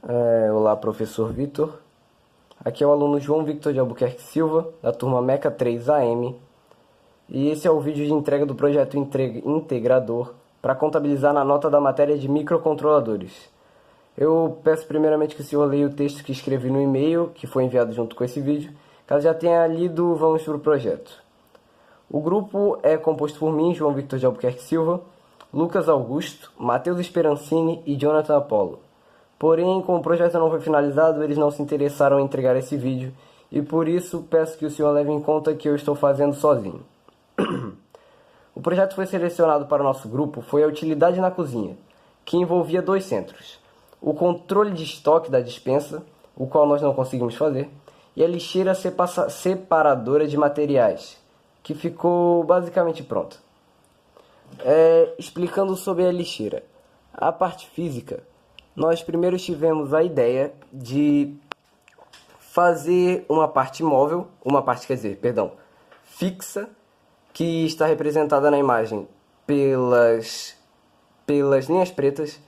Olá, professor Vitor. Aqui é o aluno João Victor de Albuquerque Silva, da turma Meca 3 AM. E esse é o vídeo de entrega do projeto integrador para contabilizar na nota da matéria de microcontroladores. Eu peço primeiramente que o senhor leia o texto que escrevi no e-mail, que foi enviado junto com esse vídeo. Caso já tenha lido, vamos para o projeto. O grupo é composto por mim, João Victor de Albuquerque Silva, Lucas Augusto, Matheus Esperancini e Jonathan Apollo. Porém, como o projeto não foi finalizado, eles não se interessaram em entregar esse vídeo e por isso peço que o senhor leve em conta que eu estou fazendo sozinho. O projeto foi selecionado para o nosso grupo foi a utilidade na cozinha, que envolvia dois centros: o controle de estoque da despensa, o qual nós não conseguimos fazer, e a lixeira separadora de materiais, que ficou basicamente pronta. Explicando sobre a lixeira. A parte física, nós primeiro tivemos a ideia de fazer uma parte móvel, fixa, que está representada na imagem pelas linhas pretas,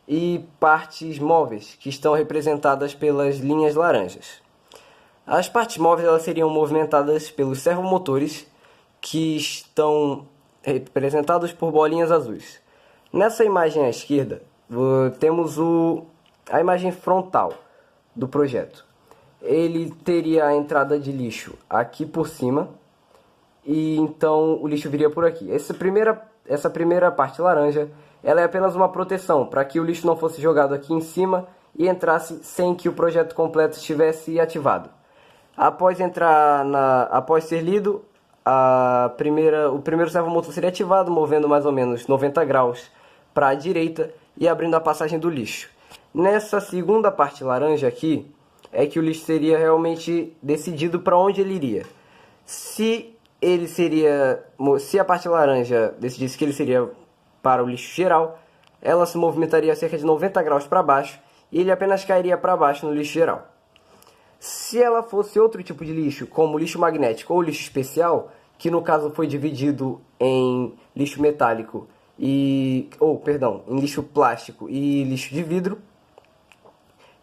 e partes móveis, que estão representadas pelas linhas laranjas. As partes móveis elas seriam movimentadas pelos servomotores, que estão representados por bolinhas azuis. Nessa imagem à esquerda, temos a imagem frontal do projeto. Ele teria a entrada de lixo aqui por cima, e então o lixo viria por aqui. Essa primeira parte laranja, ela é apenas uma proteção para que o lixo não fosse jogado aqui em cima e entrasse sem que o projeto completo estivesse ativado. Após ser lido, o primeiro servomotor seria ativado, movendo mais ou menos 90 graus para a direita e abrindo a passagem do lixo. Nessa segunda parte laranja aqui, é que o lixo seria realmente decidido para onde ele iria. Se a parte laranja decidisse que ele seria para o lixo geral, ela se movimentaria a cerca de 90 graus para baixo e ele apenas cairia para baixo no lixo geral. Se ela fosse outro tipo de lixo, como lixo magnético ou lixo especial, que no caso foi dividido em lixo metálico em lixo plástico e lixo de vidro,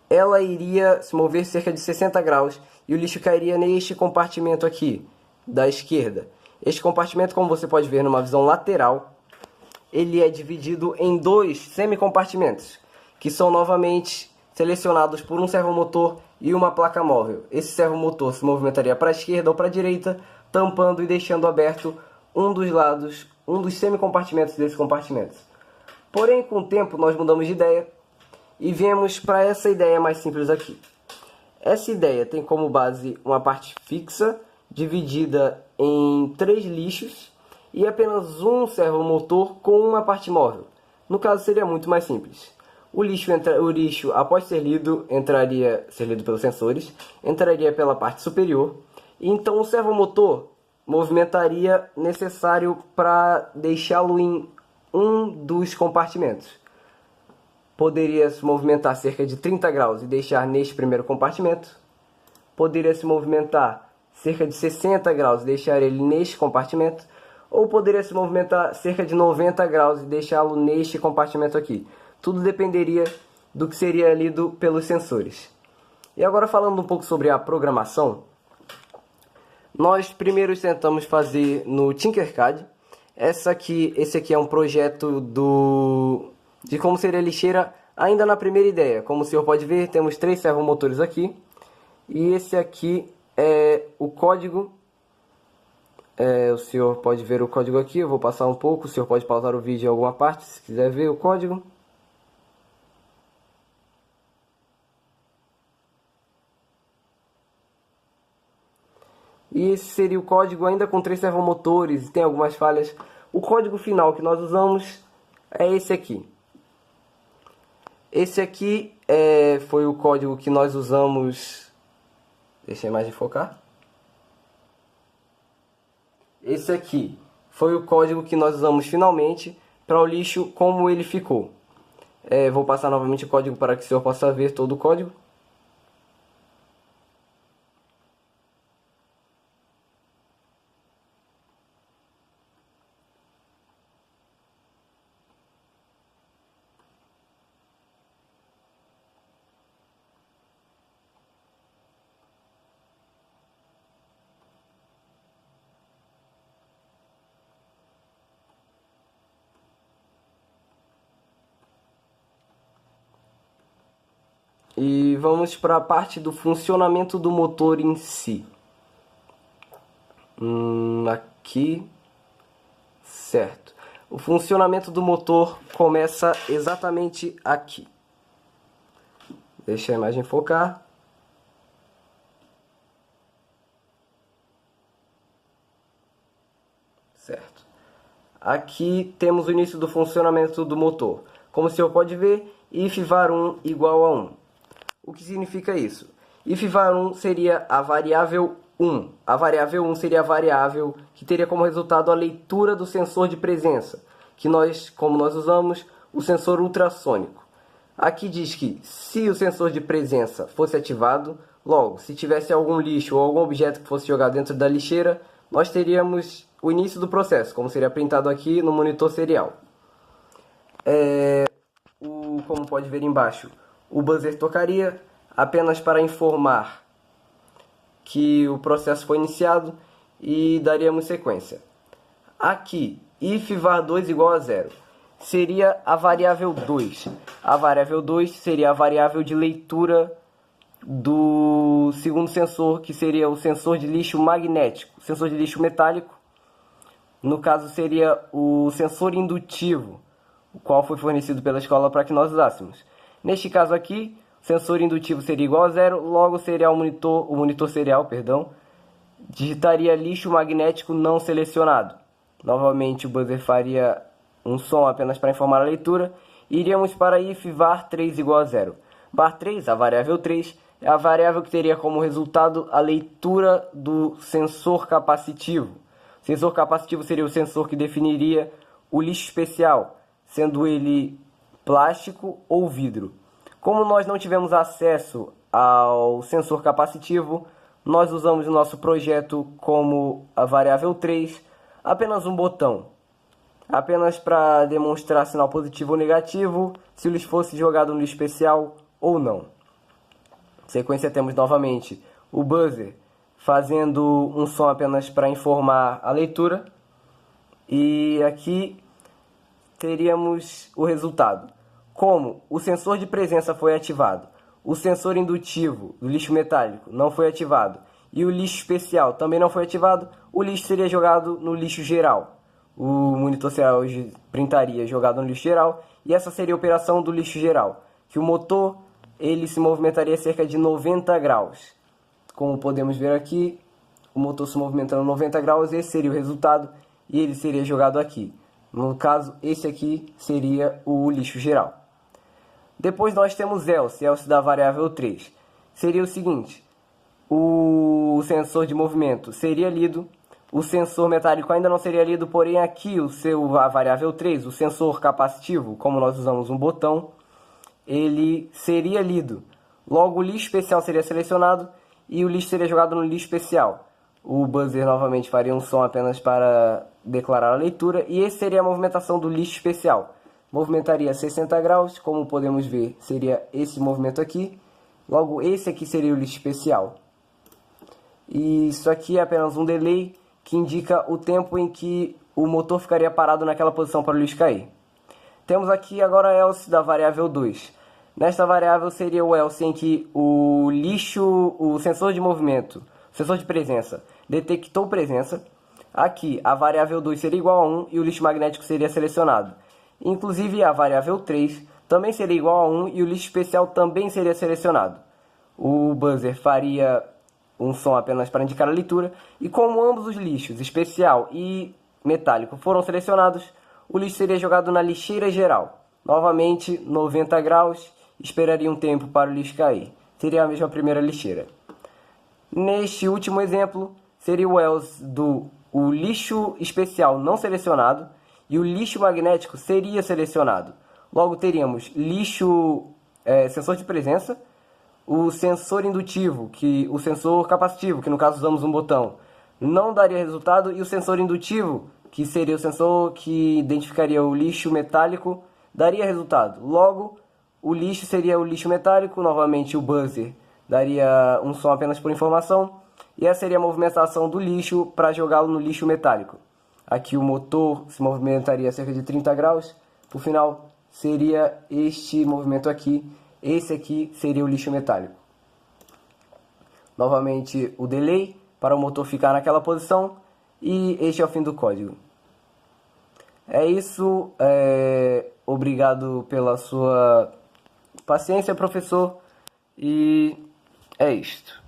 ela iria se mover cerca de 60 graus e o lixo cairia neste compartimento aqui, da esquerda. Este compartimento, como você pode ver numa visão lateral, ele é dividido em dois semicompartimentos, que são novamente selecionados por um servomotor e uma placa móvel. Esse servomotor se movimentaria para a esquerda ou para a direita, tampando e deixando aberto um dos semicompartimentos desse compartimento. Porém, com o tempo, nós mudamos de ideia e viemos para essa ideia mais simples aqui. Essa ideia tem como base uma parte fixa, dividida em 3 lixos, e apenas um servomotor com uma parte móvel. No caso, seria muito mais simples. O lixo, após ser lido pelos sensores, entraria pela parte superior, e então o servomotor movimentaria necessário para deixá-lo em um dos compartimentos. Poderia se movimentar cerca de 30 graus e deixar neste primeiro compartimento. Poderia se movimentar cerca de 60 graus e deixar ele neste compartimento. Ou poderia se movimentar cerca de 90 graus e deixá-lo neste compartimento aqui. Tudo dependeria do que seria lido pelos sensores. E agora, falando um pouco sobre a programação, nós primeiro tentamos fazer no Tinkercad. Esse aqui é um projeto de como seria a lixeira ainda na primeira ideia. Como o senhor pode ver, temos 3 servomotores aqui. E esse aqui é o código. O senhor pode ver o código aqui, eu vou passar um pouco. O senhor pode pausar o vídeo em alguma parte se quiser ver o código. E esse seria o código ainda com 3 servomotores, tem algumas falhas. O código final que nós usamos é esse aqui. Esse aqui foi o código que nós usamos. Deixa a imagem focar. Esse aqui foi o código que nós usamos finalmente para o lixo como ele ficou. Vou passar novamente o código para que o senhor possa ver todo o código. vamos para a parte do funcionamento do motor em si. Aqui, certo. O funcionamento do motor começa exatamente aqui. Deixa a imagem focar. Certo. Aqui temos o início do funcionamento do motor. Como o senhor pode ver, if var1 igual a 1. O que significa isso? If var1 seria a variável 1. A variável 1 seria a variável que teria como resultado a leitura do sensor de presença, que como nós usamos, o sensor ultrassônico. Aqui diz que se o sensor de presença fosse ativado, logo, se tivesse algum lixo ou algum objeto que fosse jogado dentro da lixeira, nós teríamos o início do processo, como seria printado aqui no monitor serial. Como pode ver embaixo, o buzzer tocaria apenas para informar que o processo foi iniciado e daríamos sequência. Aqui, if var2 igual a 0, seria a variável 2. A variável 2 seria a variável de leitura do segundo sensor, que seria o sensor de lixo magnético. O sensor de lixo metálico, no caso, seria o sensor indutivo, o qual foi fornecido pela escola para que nós usássemos. Neste caso aqui, o sensor indutivo seria igual a 0, logo seria o monitor serial, digitaria lixo magnético não selecionado. Novamente o buzzer faria um som apenas para informar a leitura. E iríamos para if var3 igual a 0. Var3, a variável 3, é a variável que teria como resultado a leitura do sensor capacitivo. O sensor capacitivo seria o sensor que definiria o lixo especial, sendo ele plástico ou vidro. Como nós não tivemos acesso ao sensor capacitivo, nós usamos no nosso projeto como a variável 3 apenas um botão, apenas para demonstrar sinal positivo ou negativo, se o lixo fosse jogado no lixo especial ou não. Em sequência temos novamente o buzzer fazendo um som apenas para informar a leitura, e aqui teríamos o resultado. Como o sensor de presença foi ativado, o sensor indutivo do lixo metálico não foi ativado e o lixo especial também não foi ativado, o lixo seria jogado no lixo geral. O monitor serial printaria jogado no lixo geral, e essa seria a operação do lixo geral, que o motor ele se movimentaria cerca de 90 graus. Como podemos ver aqui, o motor se movimentando 90 graus, esse seria o resultado e ele seria jogado aqui. No caso, esse aqui seria o lixo geral. Depois nós temos else da variável 3. Seria o seguinte: o sensor de movimento seria lido, o sensor metálico ainda não seria lido, porém aqui a variável 3, o sensor capacitivo, como nós usamos um botão, ele seria lido. Logo o lixo especial seria selecionado e o lixo seria jogado no lixo especial. O buzzer novamente faria um som apenas para declarar a leitura, e esse seria a movimentação do lixo especial. Movimentaria 60 graus, como podemos ver, seria esse movimento aqui. Logo, esse aqui seria o lixo especial. E isso aqui é apenas um delay que indica o tempo em que o motor ficaria parado naquela posição para o lixo cair. Temos aqui agora else da variável 2. Nesta variável seria o else em que o sensor de movimento, o sensor de presença, detectou presença. Aqui a variável 2 seria igual a 1 e o lixo magnético seria selecionado. Inclusive a variável 3 também seria igual a 1 e o lixo especial também seria selecionado. O buzzer faria um som apenas para indicar a leitura, e como ambos os lixos, especial e metálico, foram selecionados, o lixo seria jogado na lixeira geral. Novamente 90 graus, esperaria um tempo para o lixo cair. Seria a mesma primeira lixeira. Neste último exemplo, seria o else o lixo especial não selecionado e o lixo magnético seria selecionado. Logo teríamos sensor de presença, o sensor indutivo, o sensor capacitivo, que no caso usamos um botão, não daria resultado, e o sensor indutivo, que seria o sensor que identificaria o lixo metálico, daria resultado. Logo, o lixo seria o lixo metálico, novamente o buzzer daria um som apenas por informação, e essa seria a movimentação do lixo para jogá-lo no lixo metálico. Aqui o motor se movimentaria a cerca de 30 graus, por final seria este movimento aqui. esse aqui seria o lixo metálico. Novamente o delay para o motor ficar naquela posição e este é o fim do código. É isso, obrigado pela sua paciência, professor, e é isto.